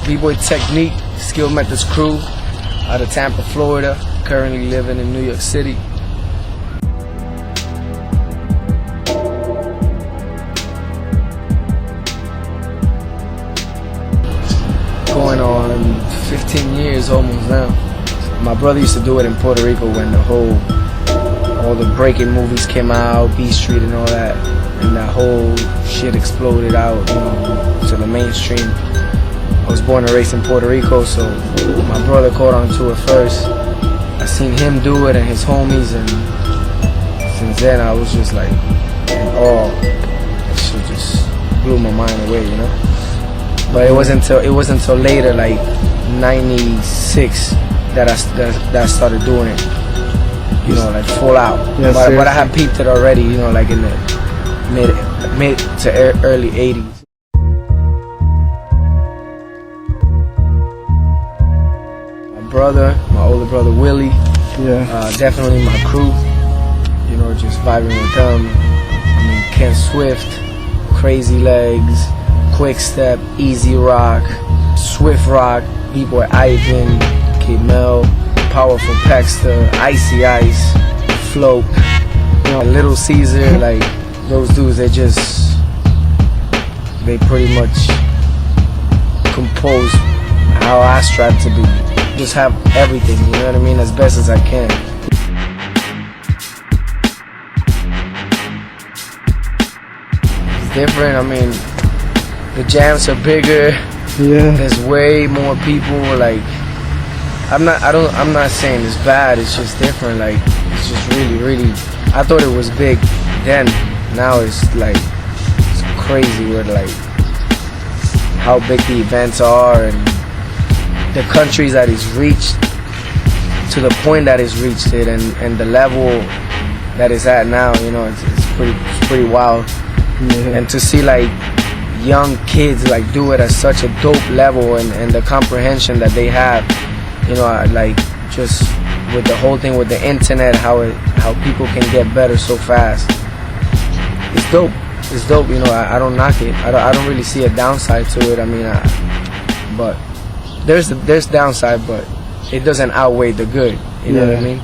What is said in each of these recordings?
Bboy Teknyc of Skill Methodz crew out of Tampa, Florida. Currently living in New York City. Going on 15 years almost now. My brother used to do it in Puerto Rico when all the breaking movies came out, B Street and all that, and that whole shit exploded out, to the mainstream. I was born and raised in Puerto Rico, so my brother caught on to it first. I seen him do it and his homies, and since then I was just like in awe. That shit just blew my mind away, But it wasn't until later, like '96, that I started doing it. Like full out. Yeah, but I had peeped it already, like in the mid to early '80s. My older brother Willie, definitely my crew, just vibing with them. Ken Swift, Crazy Legs, Quick Step, Easy Rock, Swift Rock, Bboy Ivan, K-Mel, Powerful Paxter, Icy Ice, Float, Little Caesar, like those dudes, they pretty much compose how I strive to be. Just have everything, as best as I can. It's different, the jams are bigger. Yeah. There's way more people, like, I'm not saying it's bad, it's just different, like, it's just really, I thought it was big then, now it's like, it's crazy with like, how big the events are and the countries that he's reached, to the point that he's reached it, and the level that it's at now, it's pretty wild. Yeah. And to see like young kids like do it at such a dope level, and the comprehension that they have, like just with the whole thing with the internet, how people can get better so fast. It's dope. It's dope. I don't knock it. I don't really see a downside to it. But there's downside, but it doesn't outweigh the good. You know what I mean?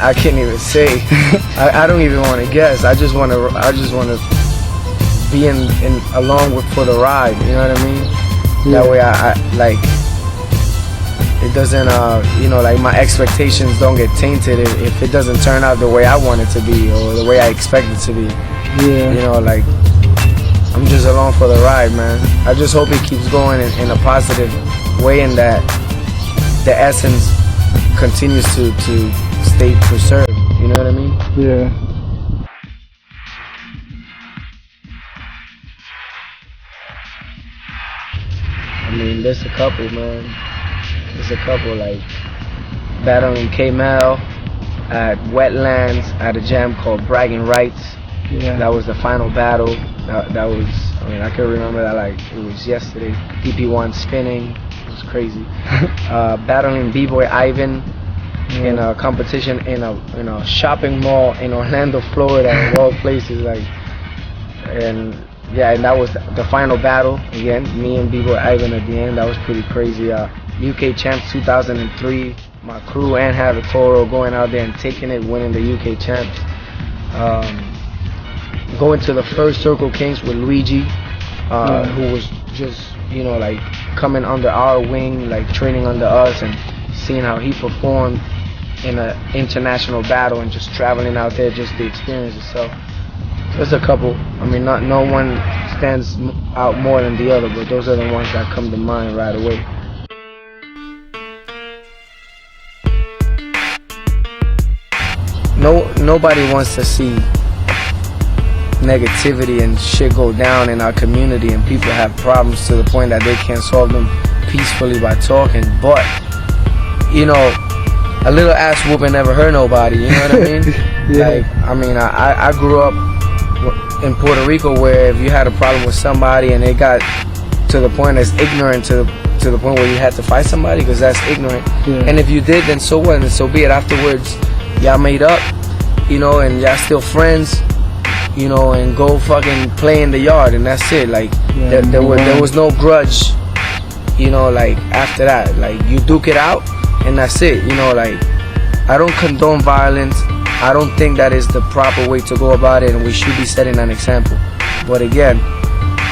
I can't even say. I don't even want to guess. I just want to be in along for the ride. You know what I mean? Yeah. That way, I like it doesn't. Like my expectations don't get tainted if it doesn't turn out the way I want it to be or the way I expect it to be. Yeah. Like I'm just along for the ride, man. I just hope it keeps going in a positive way, and that the essence continues to stay preserved. You know what I mean? Yeah. There's a couple, man. There's a couple, like battling K-Mel at Wetlands at a jam called Bragging Rights. Yeah. That was the final battle. That was, I can remember that like it was yesterday. DP1 spinning, it was crazy. Battling Bboy Ivan in a competition in a shopping mall in Orlando, Florida, of all places, like, and that was the final battle. Again, me and Bboy Ivan at the end. That was pretty crazy. UK Champs 2003. My crew and Have Toro going out there and taking it, winning the UK Champs. Going to the first Circle Kings with Luigi, who was just, like coming under our wing, like training under us, and seeing how he performed in an international battle and just traveling out there, just the experience itself. There's a couple. No one stands out more than the other, but those are the ones that come to mind right away. Nobody wants to see negativity and shit go down in our community, and people have problems to the point that they can't solve them peacefully by talking. But a little ass whooping never hurt nobody. You know what I mean? Yeah. Like, I grew up in Puerto Rico where if you had a problem with somebody and it got to the point that's ignorant to the point where you had to fight somebody because that's ignorant. Yeah. And if you did, then so what? And so be it. Afterwards, y'all made up, and y'all still friends. you know, and go fucking play in the yard, and that's it. Like there was no grudge, you know, like after that. Like you duke it out, and that's it. You know, like I don't condone violence. I don't think that is the proper way to go about it, and we should be setting an example. But again,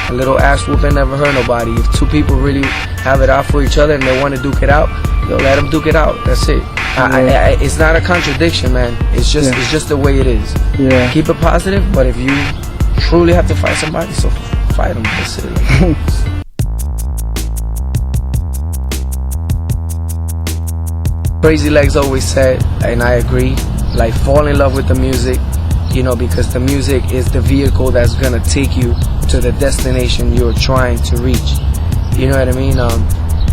a little ass whooping never hurt nobody. If two people really have it out for each other and they want to duke it out, yo, let them duke it out. That's it. It's not a contradiction, man. It's just the way it is. Yeah. Keep it positive, but if you truly have to fight somebody, so fight them. That's it. Crazy Legs always said, and I agree, like fall in love with the music, you know, because the music is the vehicle that's gonna take you to the destination you're trying to reach. You know what I mean?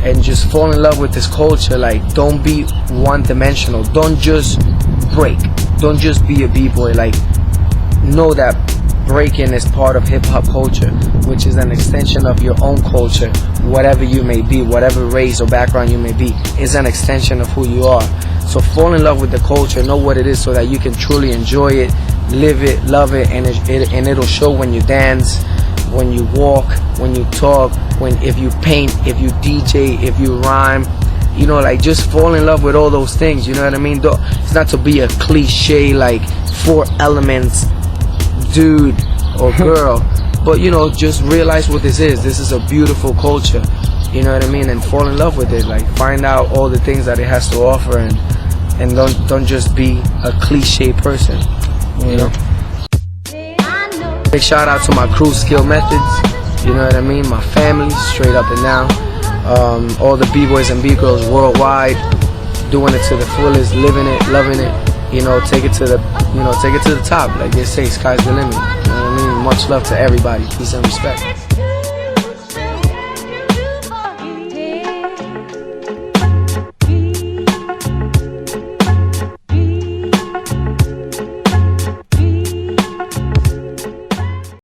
And just fall in love with this culture. Like, don't be one-dimensional. Don't just break. Don't just be a b-boy. Like, know that breaking is part of hip-hop culture, which is an extension of your own culture. Whatever you may be, whatever race or background you may be, is an extension of who you are. So fall in love with the culture, know what it is, so that you can truly enjoy it, live it, love it, and it'll show when you dance, when you walk, when you talk, if you paint, if you DJ, if you rhyme. You know, like, just fall in love with all those things. You know what I mean? It's not to be a cliche, like 4 elements dude or girl, but you know, just realize what this is. This is a beautiful culture. You know what I mean? And fall in love with it. Like, find out all the things that it has to offer, and don't just be a cliche person. You know? Big shout out to my crew, Skill Methodz. You know what I mean? My family, straight up and down. All the b-boys and b-girls worldwide, doing it to the fullest, living it, loving it. You know, take it to the top. Like they say, sky's the limit. You know what I mean? Much love to everybody. Peace and respect.